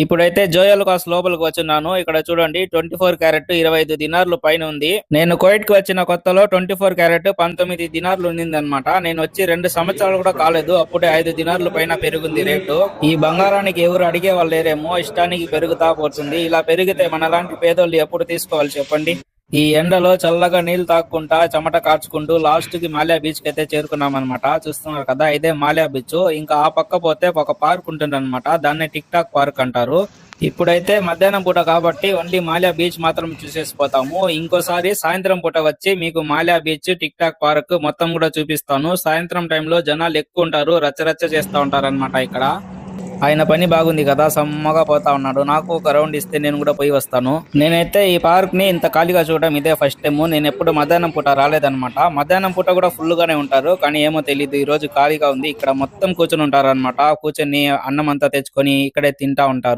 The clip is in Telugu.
ఇప్పుడైతే జోయల్ కాస్ లోపలికి వచ్చున్నాను. ఇక్కడ చూడండి 24 క్యారెట్ 25 దినార్లు పైన ఉంది. నేను కువైట్ కి వచ్చిన కొత్తలో 24 క్యారెట్ 19 దినార్లు ఉండింది అనమాట. నేను వచ్చి 2 సంవత్సరాలు కూడా కాలేదు, అప్పుడే 5 దినార్లు పైన పెరిగింది రేటు. ఈ బంగారానికి ఎవరు అడిగే వాళ్ళు లేరేమో, ఇష్టానికి పెరుగుతా పోతుంది. ఇలా పెరిగితే మనలాంటి పేదోళ్ళు ఎప్పుడు తీసుకోవాలి చెప్పండి. ఈ ఎండలో చల్లగా నీళ్లు తాక్కుంటా చెమట కార్చుకుంటూ లాస్ట్ కి మాల్యా బీచ్ కి అయితే చేరుకున్నాం అనమాట. చూస్తున్నారు కదా, ఇదే మాల్యా బీచ్. ఇంకా ఆ పక్క పోతే ఒక పార్క్ ఉంటుంది అనమాట, దాన్ని టిక్ టాక్ పార్క్ అంటారు. ఇప్పుడైతే మధ్యాహ్నం పూట కాబట్టి ఓన్లీ మాల్యా బీచ్ మాత్రం చూసేసిపోతాము. ఇంకోసారి సాయంత్రం పూట వచ్చి మీకు Mallya beach, tick talk park మొత్తం కూడా చూపిస్తాను. సాయంత్రం టైంలో జనాలు ఎక్కువ ఉంటారు, రచ్చరచ్చ చేస్తా ఉంటారు అనమాట. ఇక్కడ ఆయన పని బాగుంది కదా, సమ్మగా పోతా ఉన్నాడు. నాకు ఒక రౌండ్ ఇస్తే నేను కూడా పోయి వస్తాను. నేనైతే ఈ పార్క్ ని ఇంత ఖాళీగా చూడడం ఇదే ఫస్ట్ టైం. నేను ఎప్పుడు మధ్యాహ్నం పూట రాలేదన్నమాట. మధ్యాహ్నం పూట కూడా ఫుల్ గానే ఉంటారు, కానీ ఏమో తెలియదు, ఈ రోజు ఖాళీగా ఉంది. ఇక్కడ మొత్తం కూర్చొని ఉంటారు అనమాట. కూర్చొని అన్నం అంతా తెచ్చుకొని ఇక్కడే తింటా ఉంటారు.